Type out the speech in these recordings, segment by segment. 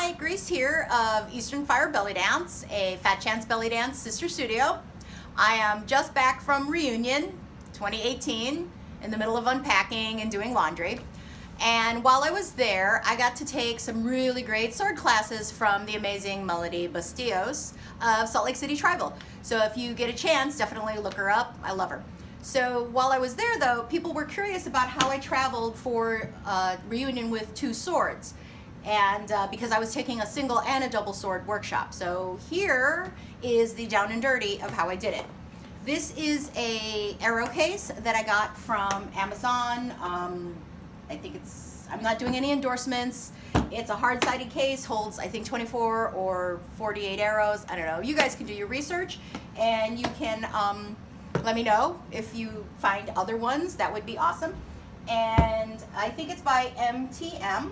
Hi, Grace here of Eastern Fire Belly Dance, a Fat Chance Belly Dance sister studio. I am just back from Reunion 2018 in the middle of unpacking and doing laundry. And while I was there, I got to take some really great sword classes from the amazing Melody Bastillos of Salt Lake City Tribal. So if you get a chance, definitely look her up. I love her. So while I was there though, people were curious about how I traveled for Reunion with two swords. And because I was taking a single and a double sword workshop. So here is the down and dirty of how I did it. This is a arrow case that I got from Amazon. I think I'm not doing any endorsements. It's a hard-sided case, holds I think 24 or 48 arrows. I don't know. You guys can do your research and you can let me know if you find other ones. That would be awesome. And I think it's by MTM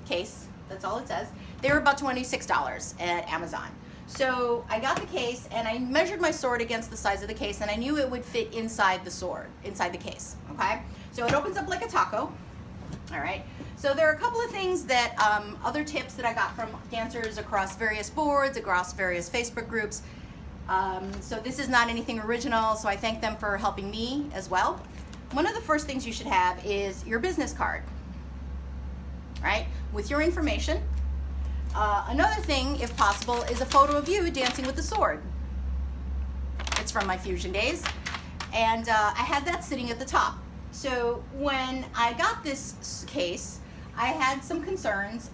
case. That's all it says. They were about $26 at Amazon. So I got the case and I measured my sword against the size of the case and I knew it would fit inside the sword, inside the case, okay? So it opens up like a taco, all right? So there are a couple of things that, other tips that I got from dancers across various boards, across various Facebook groups. So this is not anything original, so I thank them for helping me as well. One of the first things you should have is your business card, right? With your information. Another thing, if possible, is a photo of you dancing with the sword. It's from my fusion days. And I had that sitting at the top. So when I got this case, I had some concerns.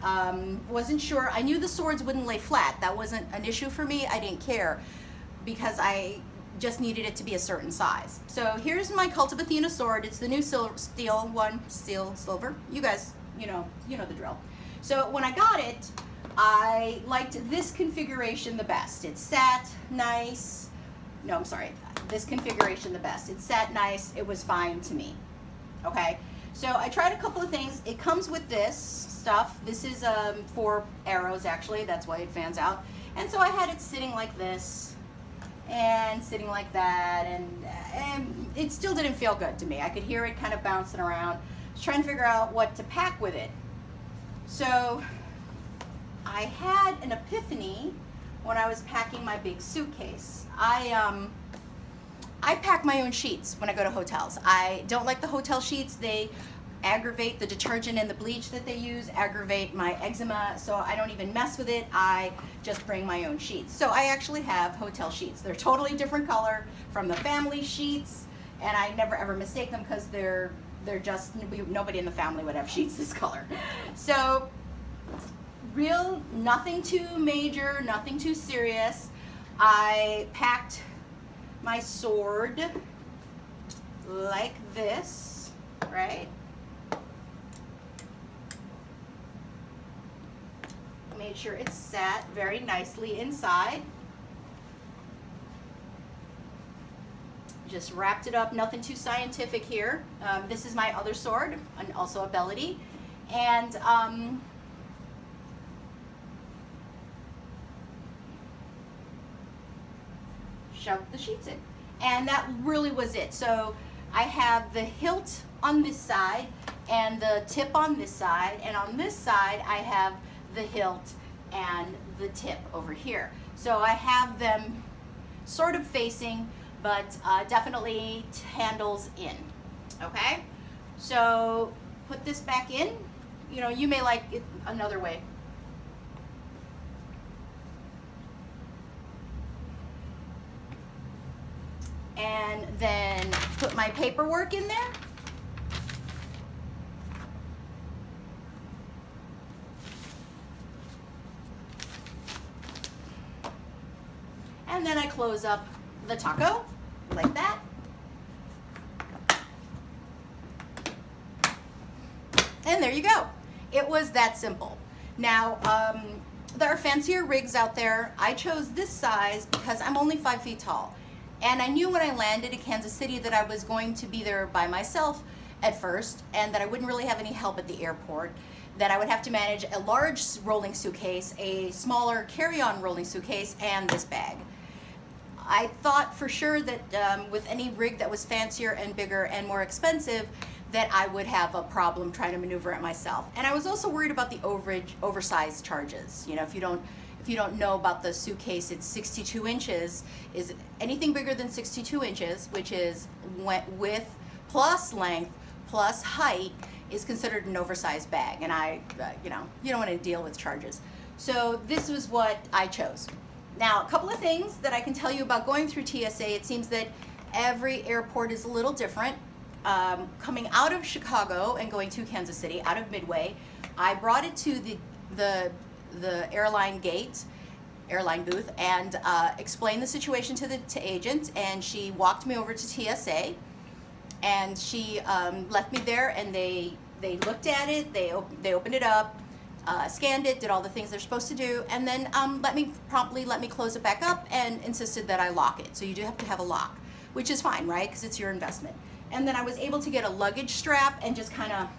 Wasn't sure. I knew the swords wouldn't lay flat. That wasn't an issue for me. I didn't care because I just needed it to be a certain size. So here's my Cult of Athena sword. It's the new steel one, silver. You guys, you know the drill. So when I got it, I liked this configuration the best. It sat nice. No, I'm sorry. This configuration the best. It sat nice. It was fine to me. Okay. So I tried a couple of things. It comes with this stuff. This is 4 arrows actually. That's why it fans out. And so I had it sitting like this and sitting like that, and it still didn't feel good to me. I could hear it kind of bouncing around. I was trying to figure out what to pack with it. So I had an epiphany when I was packing my big suitcase. I pack my own sheets when I go to hotels. I don't like the hotel sheets. They aggravate the detergent and the bleach that they use, aggravate my eczema, so I don't even mess with it. I just bring my own sheets. So I actually have hotel sheets. They're totally different color from the family sheets, and I never ever mistake them because they're just, nobody in the family would have sheets this color. So nothing too major, nothing too serious. I packed my sword like this, right? Made sure it sat very nicely inside. Just wrapped it up, nothing too scientific here. This is my other sword, and also a Melody. And shoved the sheets in. And that really was it. So I have the hilt on this side and the tip on this side. And on this side, I have the hilt and the tip over here. So I have them sort of facing, but definitely handles in, okay? So put this back in. You know, you may like it another way. And then put my paperwork in there. And then I close up the taco like that. And there you go. It was that simple. Now, there are fancier rigs out there. I chose this size because I'm only 5 feet tall. And I knew when I landed in Kansas City that I was going to be there by myself at first, and that I wouldn't really have any help at the airport, that I would have to manage a large rolling suitcase, a smaller carry-on rolling suitcase, and this bag. I thought for sure that with any rig that was fancier and bigger and more expensive, that I would have a problem trying to maneuver it myself. And I was also worried about the oversized charges. You know, if you don't know about the suitcase, it's 62 inches. Is anything bigger than 62 inches, which is width plus length plus height, is considered an oversized bag. And you don't want to deal with charges. So this was what I chose. Now, a couple of things that I can tell you about going through TSA. It seems that every airport is a little different. Coming out of Chicago and going to Kansas City, out of Midway, I brought it to the airline gate, airline booth, and explained the situation to the agent, and she walked me over to TSA, and she left me there, and they looked at it, they opened it up, scanned it, did all the things they're supposed to do, and then promptly let me close it back up and insisted that I lock it. So you do have to have a lock, which is fine, right? Because it's your investment. And then I was able to get a luggage strap and just kind of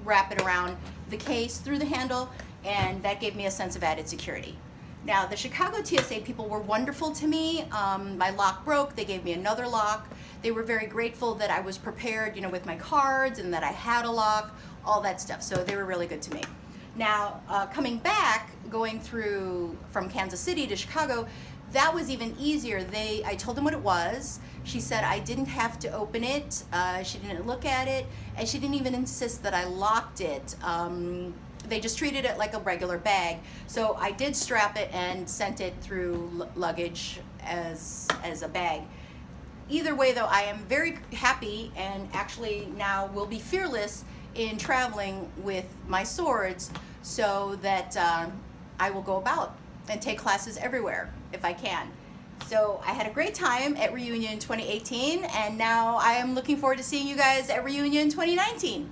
wrap it around the case through the handle, and that gave me a sense of added security. Now, the Chicago TSA people were wonderful to me. My lock broke, they gave me another lock. They were very grateful that I was prepared, with my cards and that I had a lock, all that stuff. So they were really good to me. Now, coming back, going through from Kansas City to Chicago, that was even easier. I told them what it was. She said I didn't have to open it. She didn't look at it, and she didn't even insist that I locked it. They just treated it like a regular bag. So I did strap it and sent it through luggage as a bag. Either way, though, I am very happy and actually now will be fearless in traveling with my swords, so that I will go about and take classes everywhere if I can. So I had a great time at Reunion 2018, and now I am looking forward to seeing you guys at Reunion 2019.